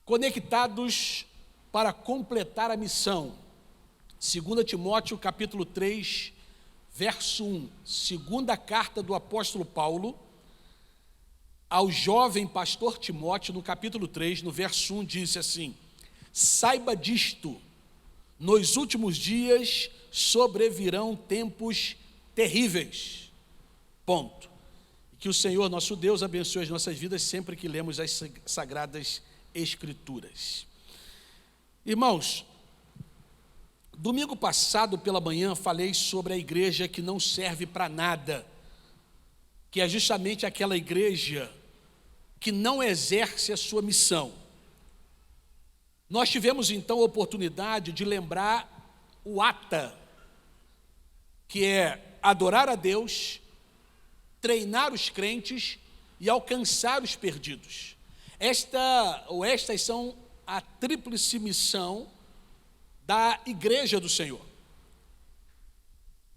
conectados para completar a missão. 2 Timóteo capítulo 3, verso 1, segunda carta do apóstolo Paulo ao jovem pastor Timóteo, no capítulo 3, no verso 1, diz assim: saiba disto, nos últimos dias sobrevirão tempos terríveis. Ponto. E que o Senhor nosso Deus abençoe as nossas vidas sempre que lemos as Sagradas Escrituras. Irmãos, domingo passado pela manhã falei sobre a igreja que não serve para nada, que é justamente aquela igreja que não exerce a sua missão. Nós tivemos então a oportunidade de lembrar o ATA, que é adorar a Deus, treinar os crentes e alcançar os perdidos. Estas são a tríplice missão da igreja do Senhor.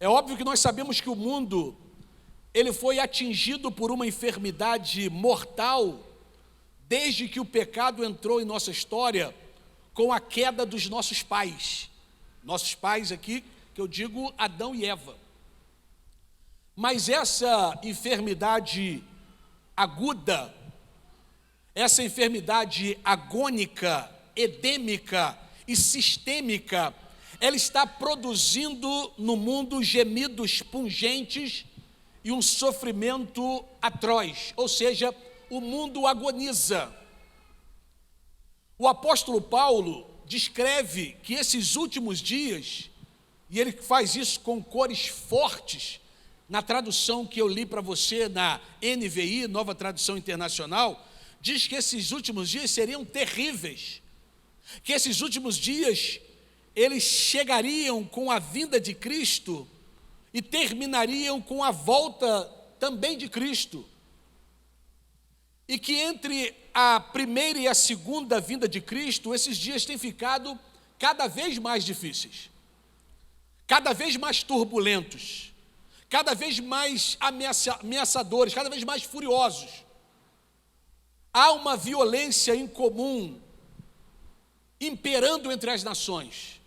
É óbvio que nós sabemos que o mundo, ele foi atingido por uma enfermidade mortal desde que o pecado entrou em nossa história com a queda dos nossos pais. Nossos pais aqui, que eu digo Adão e Eva. Mas essa enfermidade aguda, essa enfermidade agônica, edêmica e sistêmica, ela está produzindo no mundo gemidos pungentes e um sofrimento atroz, ou seja, o mundo agoniza. O apóstolo Paulo descreve que esses últimos dias, e ele faz isso com cores fortes, na tradução que eu li para você na NVI, Nova Tradução Internacional, diz que esses últimos dias seriam terríveis, que esses últimos dias eles chegariam com a vinda de Cristo e terminariam com a volta também de Cristo. E que entre a primeira e a segunda vinda de Cristo, esses dias têm ficado cada vez mais difíceis, cada vez mais turbulentos, cada vez mais ameaçadores, cada vez mais furiosos. Há uma violência incomum imperando entre as nações.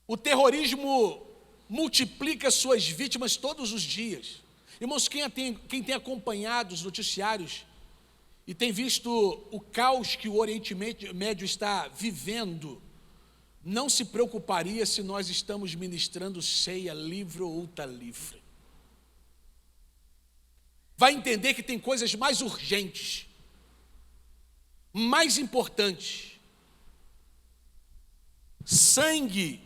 O terrorismo multiplica suas vítimas todos os dias. Irmãos, quem tem acompanhado os noticiários e tem visto o caos que o Oriente Médio está vivendo, não se preocuparia se nós estamos ministrando ceia livre ou ultra livre. Vai entender que tem coisas mais urgentes, mais importantes. Sangue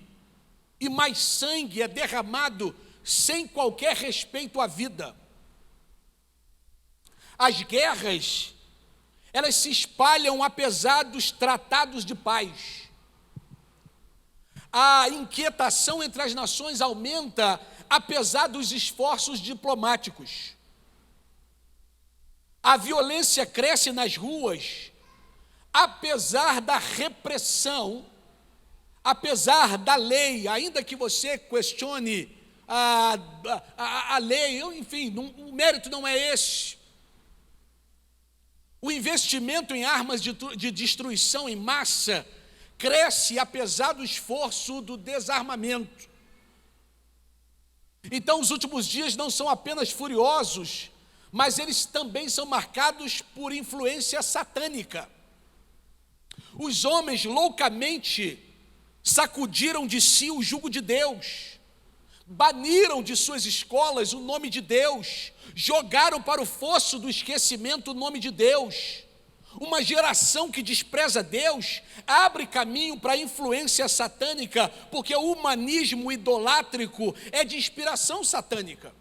e mais sangue é derramado sem qualquer respeito à vida. As guerras, elas se espalham apesar dos tratados de paz. A inquietação entre as nações aumenta apesar dos esforços diplomáticos. A violência cresce nas ruas apesar da repressão, apesar da lei, ainda que você questione a lei, enfim, o mérito não é esse. O investimento em armas de destruição em massa cresce apesar do esforço do desarmamento. Então, os últimos dias não são apenas furiosos, mas eles também são marcados por influência satânica. Os homens loucamente sacudiram de si o jugo de Deus, baniram de suas escolas o nome de Deus, jogaram para o fosso do esquecimento o nome de Deus. Uma geração que despreza Deus abre caminho para a influência satânica, porque o humanismo idolátrico é de inspiração satânica.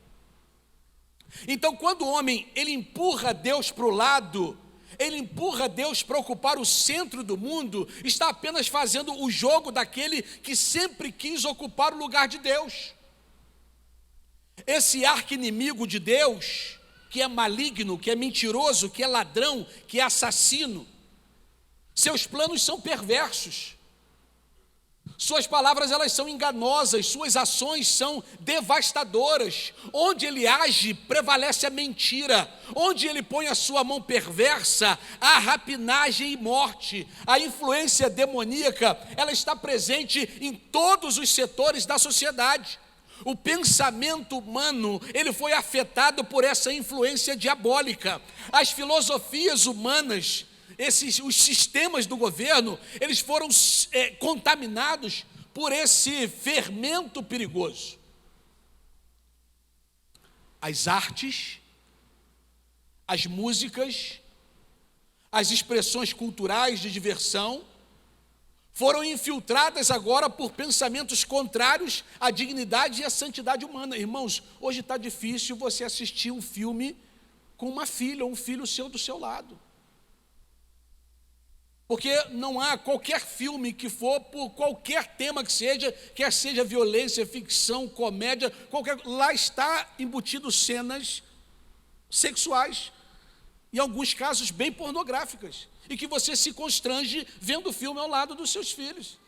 Então, quando o homem ele empurra Deus para o lado, ele empurra Deus para ocupar o centro do mundo, está apenas fazendo o jogo daquele que sempre quis ocupar o lugar de Deus. Esse arqui-inimigo de Deus, que é maligno, que é mentiroso, que é ladrão, que é assassino, seus planos são perversos. Suas palavras, elas são enganosas, suas ações são devastadoras. Onde ele age, prevalece a mentira. Onde ele põe a sua mão perversa, há rapinagem e morte. A influência demoníaca, ela está presente em todos os setores da sociedade. O pensamento humano, ele foi afetado por essa influência diabólica. As filosofias humanas, os sistemas do governo, eles foram contaminados por esse fermento perigoso. As artes, as músicas, as expressões culturais de diversão foram infiltradas agora por pensamentos contrários à dignidade e à santidade humana. Irmãos, hoje está difícil você assistir um filme com uma filha ou um filho seu do seu lado. Porque não há qualquer filme que for, por qualquer tema que seja, quer seja violência, ficção, comédia, lá está embutido cenas sexuais, em alguns casos bem pornográficas, e que você se constrange vendo o filme ao lado dos seus filhos.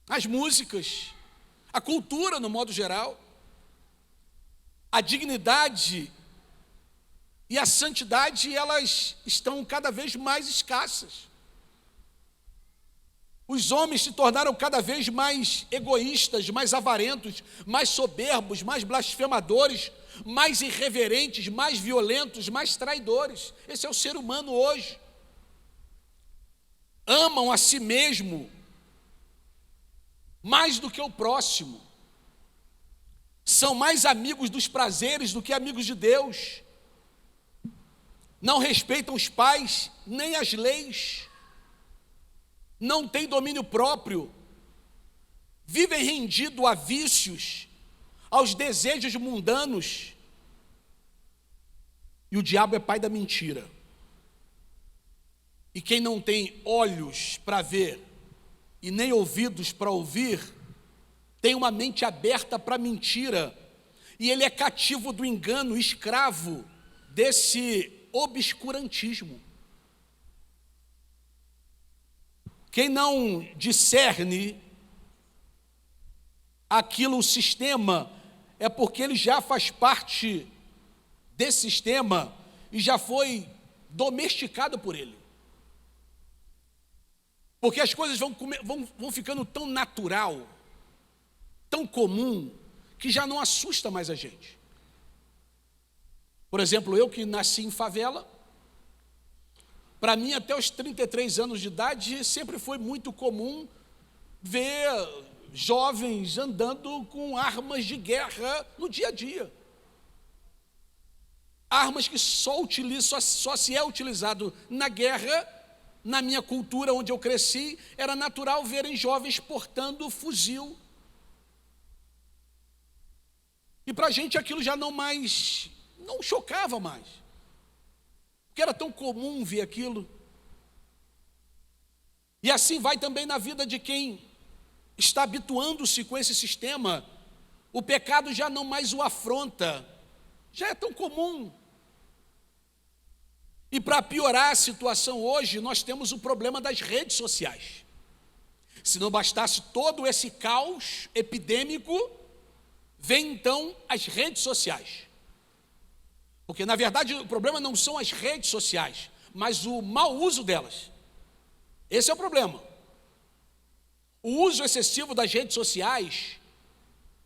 As músicas, a cultura no modo geral, a dignidade e a santidade, elas estão cada vez mais escassas. Os homens se tornaram cada vez mais egoístas, mais avarentos, mais soberbos, mais blasfemadores, mais irreverentes, mais violentos, mais traidores. Esse é o ser humano hoje. Amam a si mesmo mais do que o próximo. São mais amigos dos prazeres do que amigos de Deus. Não respeitam os pais, nem as leis. Não têm domínio próprio. Vivem rendidos a vícios, aos desejos mundanos. E o diabo é pai da mentira. E quem não tem olhos para ver e nem ouvidos para ouvir, tem uma mente aberta para a mentira. E ele é cativo do engano, escravo desse obscurantismo. Quem não discerne aquilo, o sistema, é porque ele já faz parte desse sistema e já foi domesticado por ele. Porque as coisas vão ficando tão natural, tão comum, que já não assusta mais a gente. Por exemplo, eu que nasci em favela, para mim, até os 33 anos de idade, sempre foi muito comum ver jovens andando com armas de guerra no dia a dia. Armas que só se é utilizado na guerra. Na minha cultura, onde eu cresci, era natural verem jovens portando fuzil. E para a gente aquilo já não chocava mais. Porque era tão comum ver aquilo. E assim vai também na vida de quem está habituando-se com esse sistema. O pecado já não mais o afronta. Já é tão comum. E para piorar a situação hoje, nós temos o problema das redes sociais. Se não bastasse todo esse caos epidêmico, vem então as redes sociais. Porque, na verdade, o problema não são as redes sociais, mas o mau uso delas. Esse é o problema. O uso excessivo das redes sociais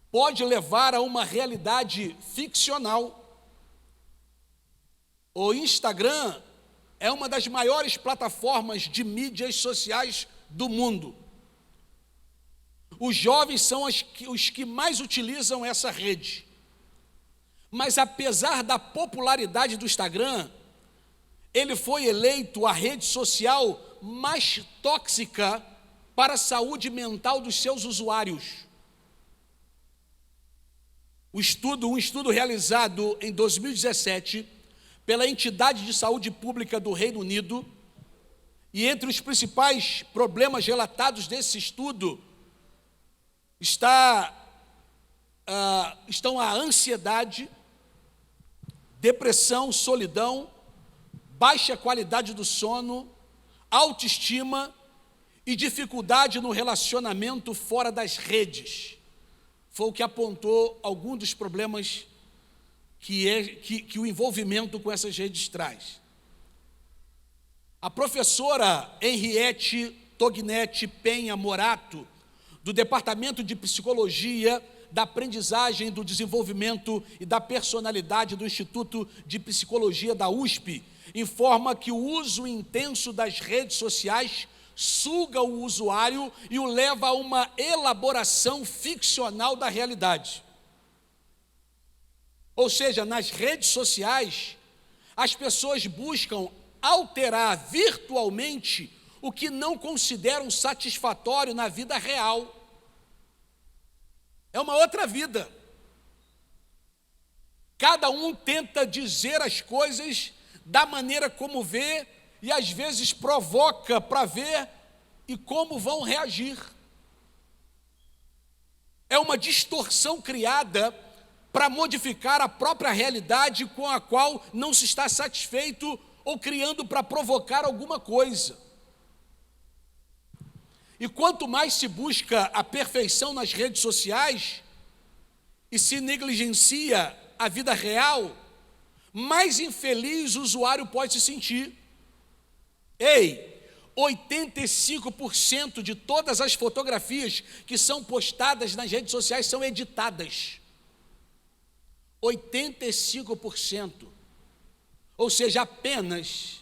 pode levar a uma realidade ficcional. O Instagram é uma das maiores plataformas de mídias sociais do mundo. Os jovens são os que mais utilizam essa rede. Mas apesar da popularidade do Instagram, ele foi eleito a rede social mais tóxica para a saúde mental dos seus usuários. Um estudo realizado em 2017 pela entidade de saúde pública do Reino Unido, e entre os principais problemas relatados desse estudo estão a ansiedade, depressão, solidão, baixa qualidade do sono, autoestima e dificuldade no relacionamento fora das redes. Foi o que apontou alguns dos problemas que o envolvimento com essas redes traz. A professora Henriette Tognetti Penha Morato, do Departamento de Psicologia, da Aprendizagem, do Desenvolvimento e da Personalidade do Instituto de Psicologia da USP, informa que o uso intenso das redes sociais suga o usuário e o leva a uma elaboração ficcional da realidade. Ou seja, nas redes sociais, as pessoas buscam alterar virtualmente o que não consideram satisfatório na vida real. É uma outra vida. Cada um tenta dizer as coisas da maneira como vê e às vezes provoca para ver e como vão reagir. É uma distorção criada para modificar a própria realidade com a qual não se está satisfeito ou criando para provocar alguma coisa. E quanto mais se busca a perfeição nas redes sociais e se negligencia a vida real, mais infeliz o usuário pode se sentir. 85% de todas as fotografias que são postadas nas redes sociais são editadas. 85%. Ou seja, apenas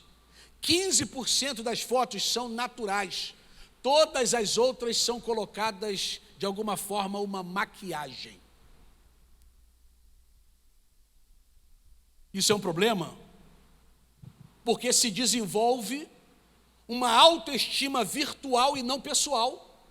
15% das fotos são naturais. Todas as outras são colocadas, de alguma forma, uma maquiagem. Isso é um problema, porque se desenvolve uma autoestima virtual e não pessoal.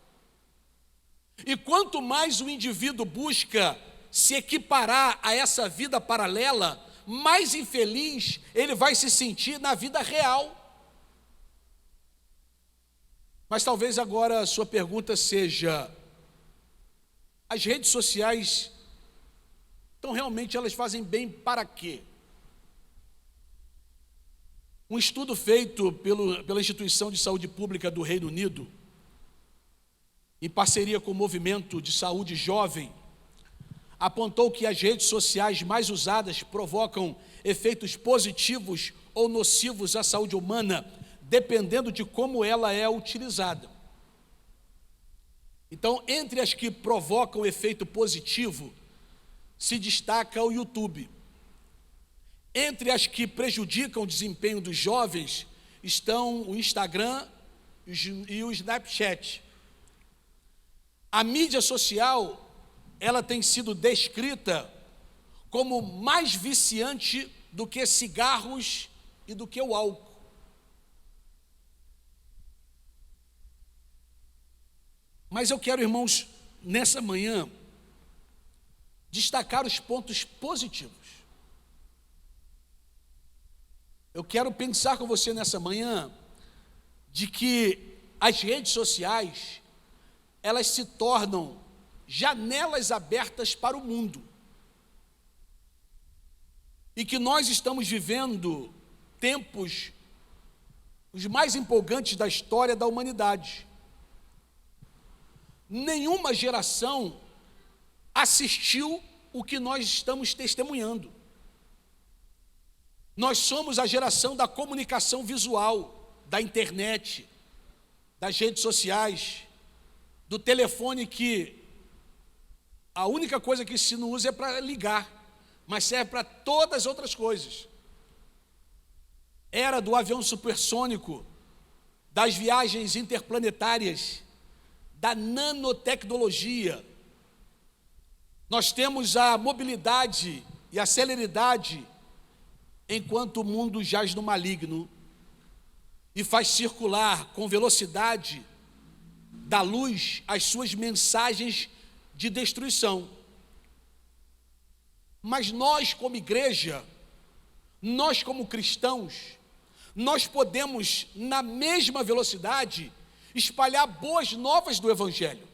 E quanto mais o indivíduo busca se equiparar a essa vida paralela, mais infeliz ele vai se sentir na vida real. Mas talvez agora a sua pergunta seja: as redes sociais, então realmente elas fazem bem para quê? Um estudo feito pela Instituição de Saúde Pública do Reino Unido, em parceria com o Movimento de Saúde Jovem, apontou que as redes sociais mais usadas provocam efeitos positivos ou nocivos à saúde humana, dependendo de como ela é utilizada. Então, entre as que provocam efeito positivo, se destaca o YouTube. Entre as que prejudicam o desempenho dos jovens estão o Instagram e o Snapchat. A mídia social, ela tem sido descrita como mais viciante do que cigarros e do que o álcool. Mas eu quero, irmãos, nessa manhã, destacar os pontos positivos. Eu quero pensar com você nessa manhã de que as redes sociais, elas se tornam janelas abertas para o mundo. E que nós estamos vivendo tempos os mais empolgantes da história da humanidade. Nenhuma geração assistiu o que nós estamos testemunhando. Nós somos a geração da comunicação visual, da internet, das redes sociais, do telefone que a única coisa que se não usa é para ligar, mas serve para todas as outras coisas. Era do avião supersônico, das viagens interplanetárias, da nanotecnologia. Nós temos a mobilidade e a celeridade enquanto o mundo jaz no maligno e faz circular com velocidade da luz as suas mensagens de destruição. Mas nós, como igreja, nós como cristãos, nós podemos, na mesma velocidade, espalhar boas novas do Evangelho.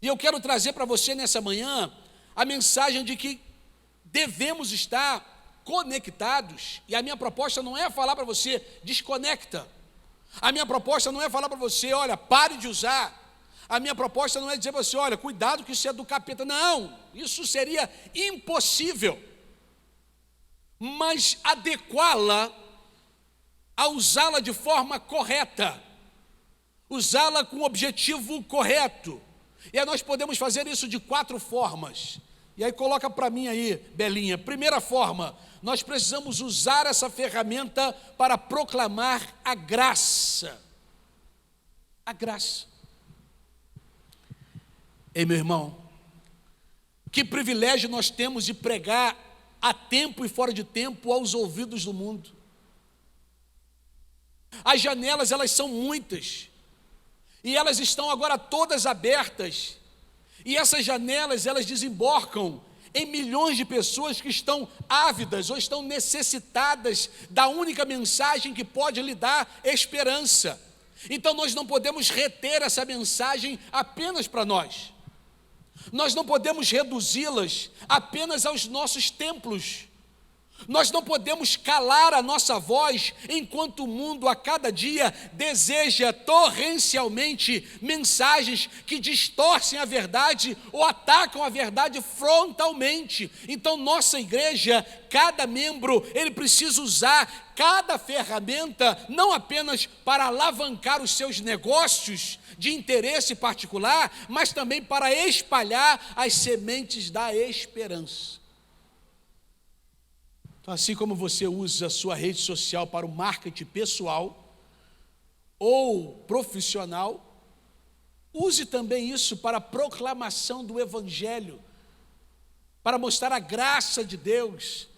E eu quero trazer para você nessa manhã a mensagem de que devemos estar conectados, e a minha proposta não é falar para você desconecta, A minha proposta não é falar para você, olha, pare de usar. A minha proposta não é dizer para você, olha, cuidado que isso é do capeta. Não, isso seria impossível. Mas adequá-la a usá-la de forma correta, usá-la com o objetivo correto. E aí nós podemos fazer isso de 4 formas. E aí coloca para mim aí, Belinha. Primeira forma, nós precisamos usar essa ferramenta para proclamar a graça. A graça. Ei, meu irmão, que privilégio nós temos de pregar a tempo e fora de tempo aos ouvidos do mundo. As janelas, elas são muitas, e elas estão agora todas abertas, e essas janelas, elas desembarcam em milhões de pessoas que estão ávidas ou estão necessitadas da única mensagem que pode lhe dar esperança. Então nós não podemos reter essa mensagem apenas para nós. Nós não podemos reduzi-las apenas aos nossos templos. Nós não podemos calar a nossa voz enquanto o mundo a cada dia deseja torrencialmente mensagens que distorcem a verdade ou atacam a verdade frontalmente. Então nossa igreja, cada membro, ele precisa usar cada ferramenta não apenas para alavancar os seus negócios de interesse particular, mas também para espalhar as sementes da esperança. Assim como você usa a sua rede social para o marketing pessoal ou profissional, use também isso para a proclamação do Evangelho, para mostrar a graça de Deus,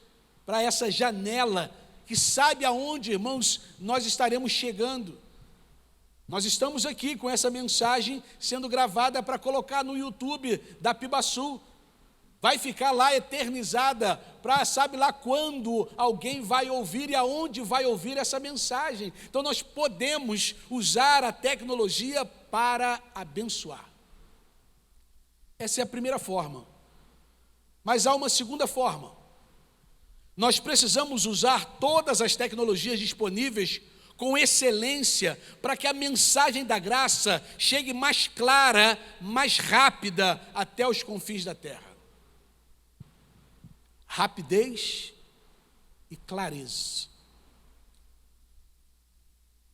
para essa janela que sabe aonde, irmãos, nós estaremos chegando. Nós estamos aqui com essa mensagem sendo gravada para colocar no YouTube da Pibasul. Vai ficar lá eternizada para sabe lá quando alguém vai ouvir e aonde vai ouvir essa mensagem. Então nós podemos usar a tecnologia para abençoar. Essa é a primeira forma. Mas há uma segunda forma. Nós precisamos usar todas as tecnologias disponíveis com excelência para que a mensagem da graça chegue mais clara, mais rápida até os confins da terra. Rapidez e clareza.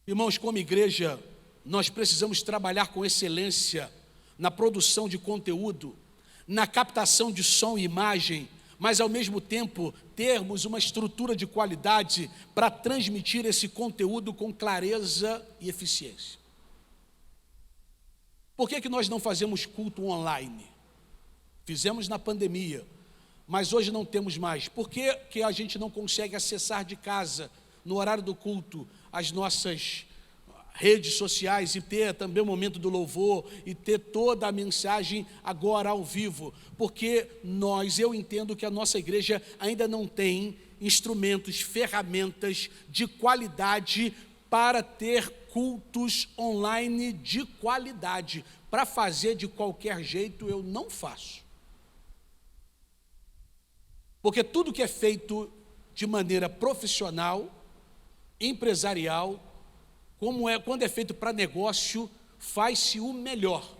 Irmãos, como igreja, nós precisamos trabalhar com excelência na produção de conteúdo, na captação de som e imagem, mas ao mesmo tempo termos uma estrutura de qualidade para transmitir esse conteúdo com clareza e eficiência. Por que nós não fazemos culto online? Fizemos na pandemia, mas hoje não temos mais. Por que a gente não consegue acessar de casa, no horário do culto, as nossas redes sociais e ter também o momento do louvor e ter toda a mensagem agora ao vivo? Porque eu entendo que a nossa igreja ainda não tem instrumentos, ferramentas de qualidade para ter cultos online de qualidade. Para fazer de qualquer jeito, eu não faço. Porque tudo que é feito de maneira profissional, empresarial, quando é feito para negócio, faz-se o melhor.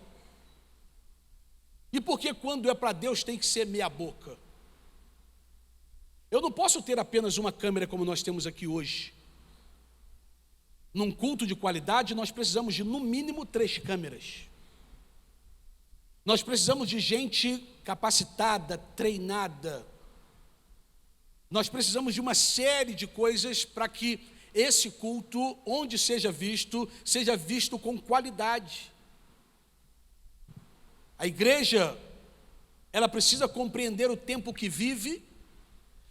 E por que quando é para Deus tem que ser meia boca? Eu não posso ter apenas uma câmera como nós temos aqui hoje. Num culto de qualidade, nós precisamos de no mínimo 3 câmeras. Nós precisamos de gente capacitada, treinada. Nós precisamos de uma série de coisas para que esse culto, onde seja visto com qualidade. A igreja, ela precisa compreender o tempo que vive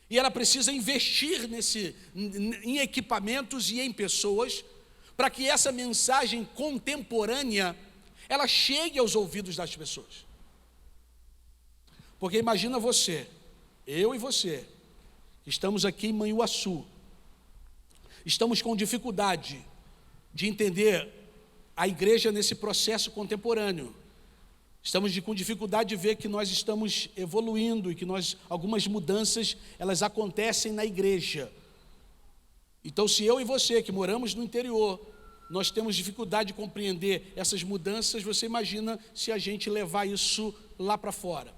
e ela precisa investir em equipamentos e em pessoas para que essa mensagem contemporânea, ela chegue aos ouvidos das pessoas. Porque imagina você, eu e você, estamos aqui em Manhuaçu, estamos com dificuldade de entender a igreja nesse processo contemporâneo. Estamos com dificuldade de ver que nós estamos evoluindo e que algumas mudanças, elas acontecem na igreja. Então, se eu e você, que moramos no interior, nós temos dificuldade de compreender essas mudanças. Você imagina se a gente levar isso lá para fora.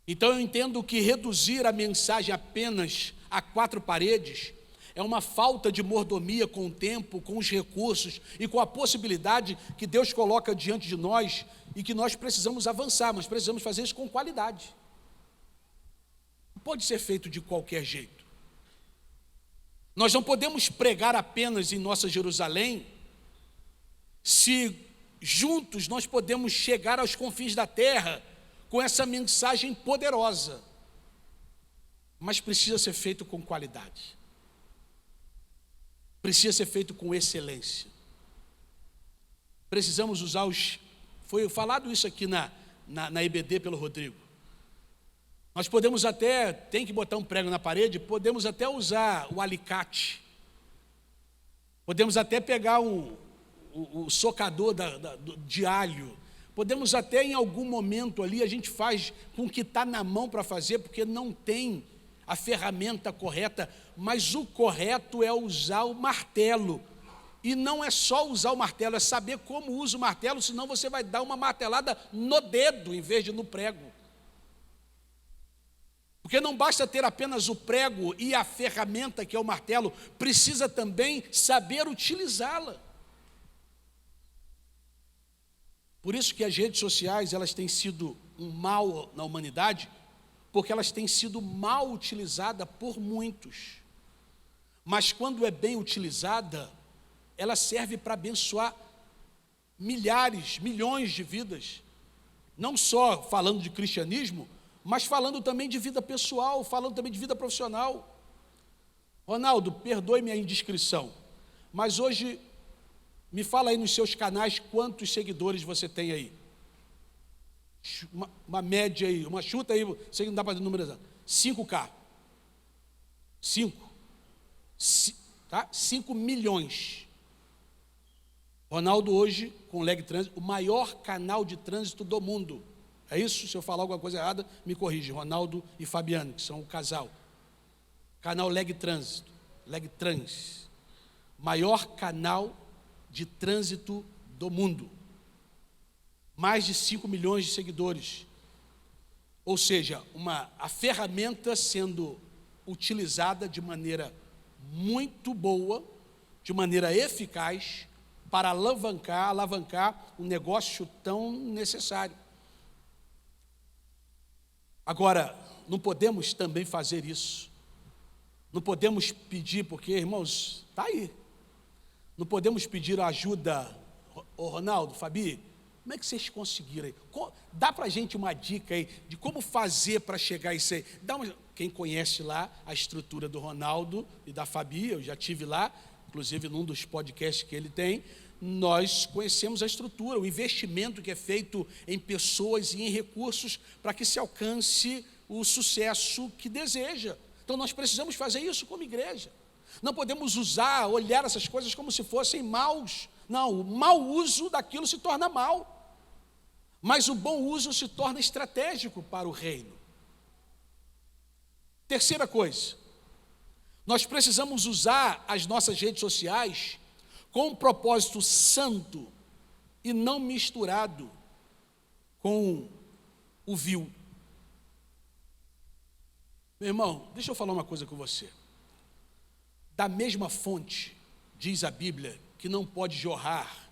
Então eu entendo que reduzir a mensagem apenas a 4 paredes é uma falta de mordomia com o tempo, com os recursos e com a possibilidade que Deus coloca diante de nós e que nós precisamos avançar, mas precisamos fazer isso com qualidade. Não pode ser feito de qualquer jeito. Nós não podemos pregar apenas em nossa Jerusalém se juntos nós podemos chegar aos confins da terra com essa mensagem poderosa, mas precisa ser feito com qualidade, precisa ser feito com excelência. Precisamos usar foi falado isso aqui na EBD pelo Rodrigo. Nós podemos até, tem que botar um prego na parede, podemos até usar o alicate, podemos até pegar o socador de alho, podemos até em algum momento ali, a gente faz com o que está na mão para fazer, porque não tem a ferramenta correta, mas o correto é usar o martelo. E não é só usar o martelo, é saber como usa o martelo, senão você vai dar uma martelada no dedo em vez de no prego. Porque não basta ter apenas o prego e a ferramenta que é o martelo, precisa também saber utilizá-la. Por isso que as redes sociais, elas têm sido um mal na humanidade, porque elas têm sido mal utilizadas por muitos. Mas quando é bem utilizada, ela serve para abençoar milhares, milhões de vidas. Não só falando de cristianismo, mas falando também de vida pessoal, falando também de vida profissional. Ronaldo, perdoe-me a indiscrição, mas hoje, me fala aí nos seus canais quantos seguidores você tem aí. Uma média aí, uma chuta aí, sei que não dá para dar número exato. 5K. 5. Tá? 5 milhões. Ronaldo hoje, com o Leg Trânsito, o maior canal de trânsito do mundo. É isso? Se eu falar alguma coisa errada, me corrige. Ronaldo e Fabiano, que são o casal. Canal Leg Trânsito. Leg Trans. Maior canal de trânsito do mundo. Mais de 5 milhões de seguidores. Ou seja, a ferramenta sendo utilizada de maneira muito boa, de maneira eficaz, para alavancar um negócio tão necessário. Agora, não podemos também fazer isso. Não podemos pedir, porque, irmãos, está aí. Não podemos pedir ajuda. Ô Ronaldo, Fabi, como é que vocês conseguiram aí? Dá para a gente uma dica aí de como fazer para chegar a isso aí. Quem conhece lá a estrutura do Ronaldo e da Fabi, eu já estive lá, inclusive num dos podcasts que ele tem, nós conhecemos a estrutura, o investimento que é feito em pessoas e em recursos para que se alcance o sucesso que deseja. Então nós precisamos fazer isso como igreja. Não podemos olhar essas coisas como se fossem maus. Não, o mau uso daquilo se torna mal. Mas o bom uso se torna estratégico para o reino. Terceira coisa, nós precisamos usar as nossas redes sociais com um propósito santo e não misturado com o vil. Meu irmão, deixa eu falar uma coisa com você. Da mesma fonte, diz a Bíblia, que não pode jorrar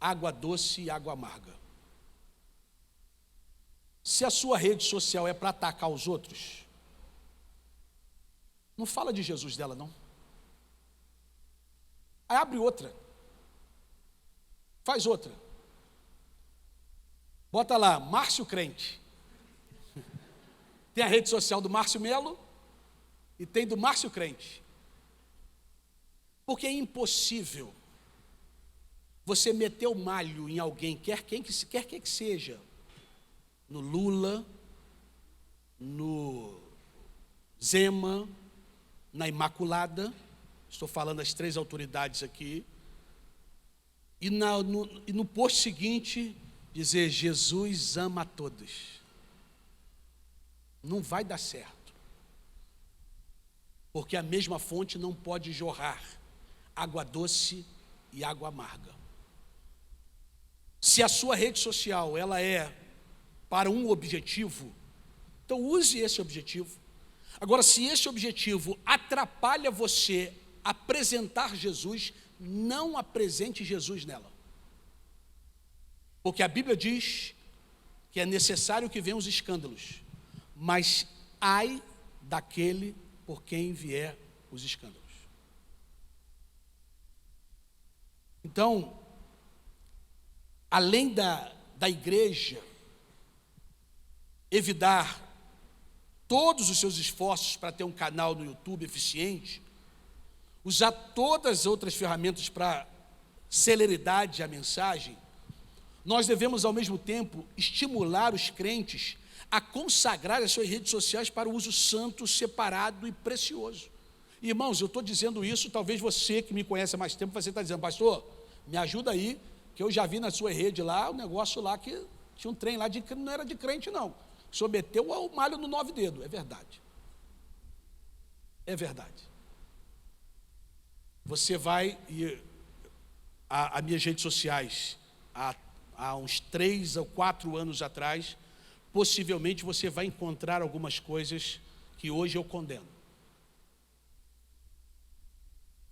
água doce e água amarga. Se a sua rede social é para atacar os outros, não fala de Jesus dela, não. Aí abre outra. Faz outra. Bota lá, Márcio Crente. Tem a rede social do Márcio Melo e tem do Márcio Crente. Porque é impossível você meter o malho em alguém, quer quem que seja, no Lula, no Zema, na Imaculada, estou falando as 3 autoridades aqui, e no post seguinte dizer Jesus ama a todos. Não vai dar certo, porque a mesma fonte não pode jorrar água doce e água amarga. Se a sua rede social ela é para um objetivo, então use esse objetivo. Agora, se esse objetivo atrapalha você apresentar Jesus, não apresente Jesus nela. Porque a Bíblia diz que é necessário que venham os escândalos, mas ai daquele por quem vier os escândalos. Então, além da igreja evitar todos os seus esforços para ter um canal no YouTube eficiente, usar todas as outras ferramentas para celeridade a mensagem, nós devemos ao mesmo tempo estimular os crentes a consagrar as suas redes sociais para o uso santo, separado e precioso. Irmãos, eu estou dizendo isso, talvez você que me conhece há mais tempo, você está dizendo, pastor, me ajuda aí, que eu já vi na sua rede lá, o negócio lá que tinha um trem lá, não era de crente não, o senhor meteu o malho no 9 dedos, é verdade. É verdade. Você vai, e as minhas redes sociais, há uns 3 ou 4 anos atrás, possivelmente você vai encontrar algumas coisas que hoje eu condeno.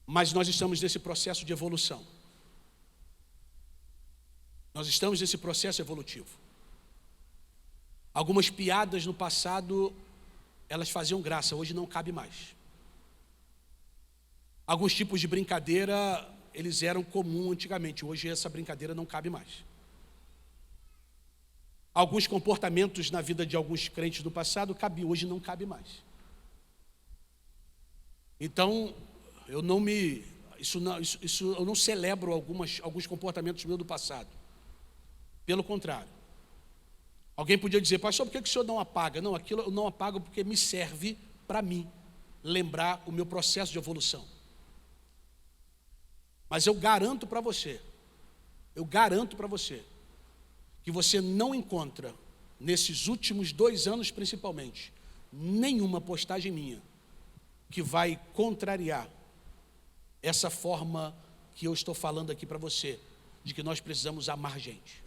Mas nós estamos nesse processo de evolução. Nós estamos nesse processo evolutivo. Algumas piadas no passado, elas faziam graça, hoje não cabe mais. Alguns tipos de brincadeira, eles eram comuns antigamente, hoje essa brincadeira não cabe mais. Alguns comportamentos na vida de alguns crentes do passado cabiam, hoje não cabe mais. Então, eu não celebro alguns comportamentos meus do passado. Pelo contrário. Alguém podia dizer, pastor, por que o senhor não apaga? Não, aquilo eu não apago porque me serve para mim lembrar o meu processo de evolução. Mas eu garanto para você, que você não encontra, nesses últimos 2 anos principalmente, nenhuma postagem minha que vai contrariar essa forma que eu estou falando aqui para você, de que nós precisamos amar gente.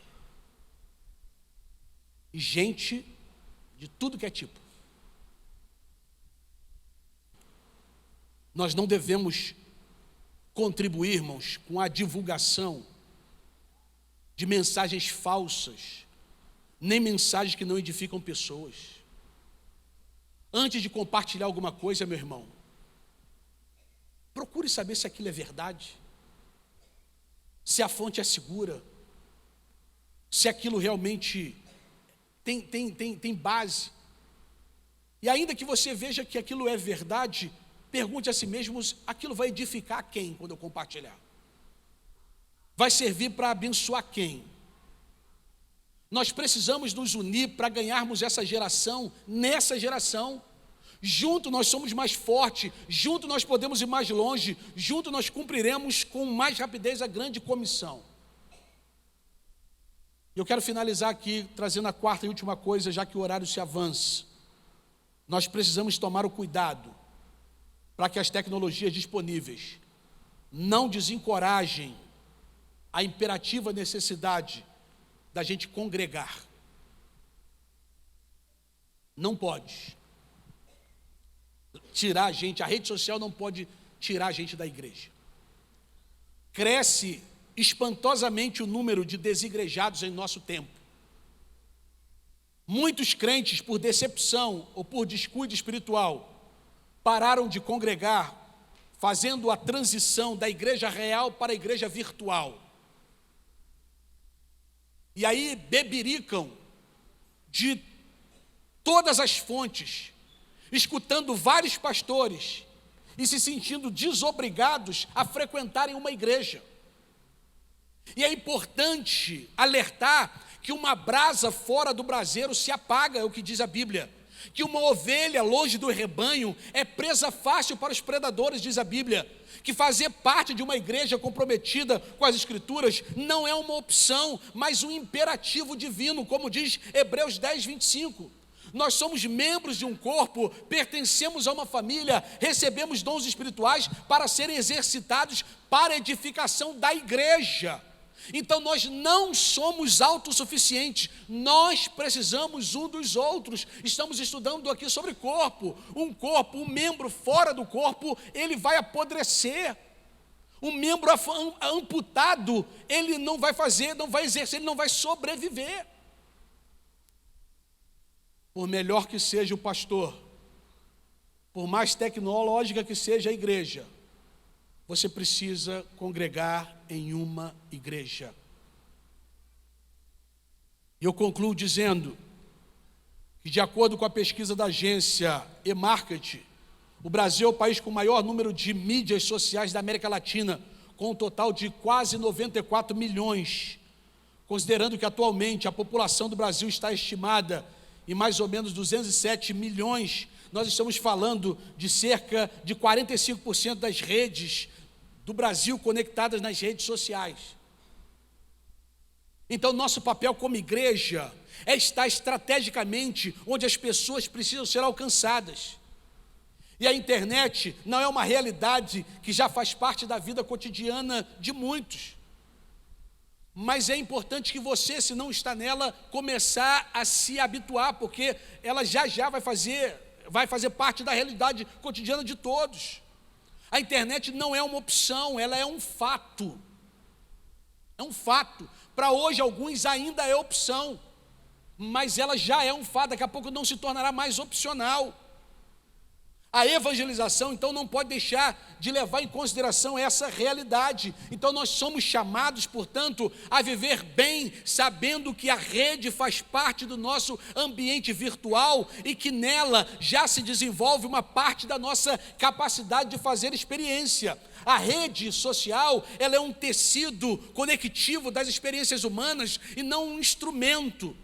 E gente de tudo que é tipo. Nós não devemos contribuir, irmãos, com a divulgação de mensagens falsas, nem mensagens que não edificam pessoas. Antes de compartilhar alguma coisa, meu irmão, procure saber se aquilo é verdade, se a fonte é segura, se aquilo realmente tem base. E ainda que você veja que aquilo é verdade, pergunte a si mesmo, aquilo vai edificar quem quando eu compartilhar? Vai servir para abençoar quem? Nós precisamos nos unir para ganharmos essa geração, nessa geração. Junto nós somos mais fortes, junto nós podemos ir mais longe, junto nós cumpriremos com mais rapidez a grande comissão. Eu quero finalizar aqui trazendo a 4ª e última coisa, já que o horário se avança. Nós precisamos tomar o cuidado para que as tecnologias disponíveis não desencorajem a imperativa necessidade da gente congregar. Não pode tirar a gente, a rede social não pode tirar a gente da igreja. Cresce espantosamente o número de desigrejados em nosso tempo. Muitos crentes, por decepção ou por descuido espiritual, pararam de congregar, fazendo a transição da igreja real para a igreja virtual. E aí bebericam de todas as fontes, escutando vários pastores e se sentindo desobrigados a frequentarem uma igreja. E é importante alertar que uma brasa fora do braseiro se apaga, é o que diz a Bíblia. Que uma ovelha longe do rebanho é presa fácil para os predadores, diz a Bíblia. Que fazer parte de uma igreja comprometida com as Escrituras não é uma opção, mas um imperativo divino, como diz Hebreus 10, 25. Nós somos membros de um corpo, pertencemos a uma família, recebemos dons espirituais para serem exercitados para a edificação da igreja. Então nós não somos autossuficientes, nós precisamos um dos outros. Estamos estudando aqui sobre corpo. Um membro fora do corpo, ele vai apodrecer. Um membro amputado, ele não vai exercer, ele não vai sobreviver. Por melhor que seja o pastor, por mais tecnológica que seja a igreja, você precisa congregar em uma igreja. E eu concluo dizendo que, de acordo com a pesquisa da agência eMarketing, o Brasil é o país com o maior número de mídias sociais da América Latina, com um total de quase 94 milhões, considerando que atualmente a população do Brasil está estimada em mais ou menos 207 milhões, nós estamos falando de cerca de 45% das redes do Brasil conectadas nas redes sociais. Então, nosso papel como igreja é estar estrategicamente onde as pessoas precisam ser alcançadas. E a internet não é uma realidade que já faz parte da vida cotidiana de muitos. Mas é importante que você, se não está nela, começar a se habituar, porque ela já vai fazer parte da realidade cotidiana de todos. A internet não é uma opção, ela é um fato. É um fato. Para hoje, alguns ainda é opção, mas ela já é um fato, daqui a pouco não se tornará mais opcional. A evangelização, então, não pode deixar de levar em consideração essa realidade. Então, nós somos chamados, portanto, a viver bem, sabendo que a rede faz parte do nosso ambiente virtual e que nela já se desenvolve uma parte da nossa capacidade de fazer experiência. A rede social, ela é um tecido conectivo das experiências humanas e não um instrumento.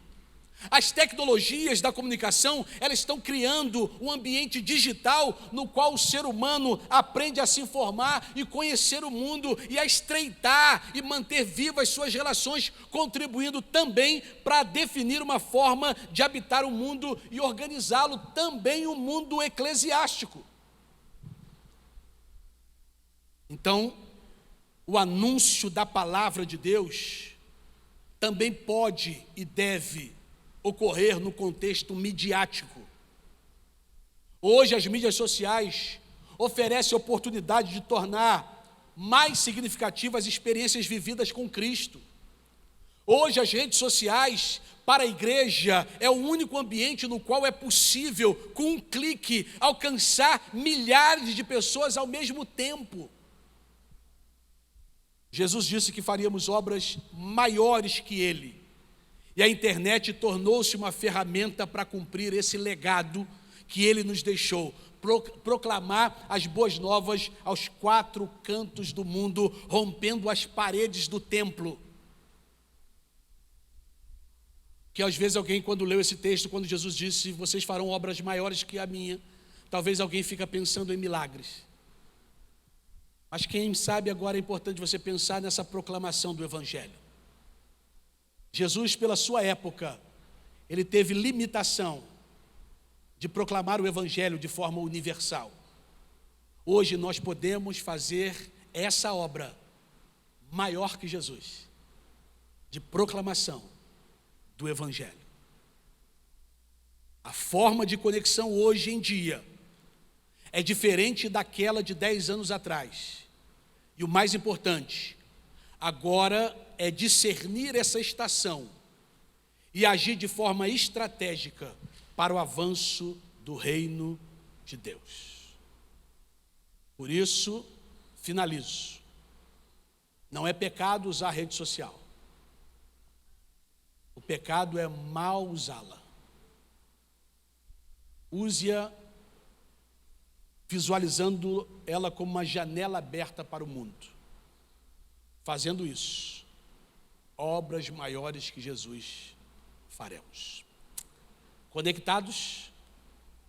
As tecnologias da comunicação, elas estão criando um ambiente digital no qual o ser humano aprende a se informar e conhecer o mundo e a estreitar e manter vivas suas relações, contribuindo também para definir uma forma de habitar o mundo e organizá-lo, também o mundo eclesiástico. Então, o anúncio da palavra de Deus também pode e deve ocorrer no contexto midiático. Hoje as mídias sociais oferecem a oportunidade de tornar mais significativas as experiências vividas com Cristo. Hoje as redes sociais para a igreja é o único ambiente no qual é possível, com um clique, alcançar milhares de pessoas ao mesmo tempo. Jesus disse que faríamos obras maiores que Ele. E a internet tornou-se uma ferramenta para cumprir esse legado que Ele nos deixou, proclamar as boas novas aos 4 cantos do mundo, rompendo as paredes do templo. Que às vezes alguém, quando leu esse texto, quando Jesus disse, vocês farão obras maiores que a minha, talvez alguém fica pensando em milagres. Mas quem sabe agora é importante você pensar nessa proclamação do Evangelho. Jesus, pela sua época, ele teve limitação de proclamar o Evangelho de forma universal. Hoje nós podemos fazer essa obra maior que Jesus, de proclamação do Evangelho. A forma de conexão hoje em dia é diferente daquela de 10 anos atrás. E o mais importante, agora é discernir essa estação e agir de forma estratégica para o avanço do reino de Deus. Por isso, finalizo. Não é pecado usar a rede social. O pecado é mal usá-la. Use-a visualizando ela como uma janela aberta para o mundo. Fazendo isso, obras maiores que Jesus faremos. Conectados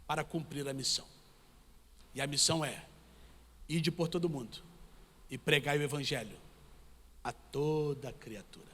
para cumprir a missão. E a missão é: ide por todo mundo e pregai o Evangelho a toda criatura.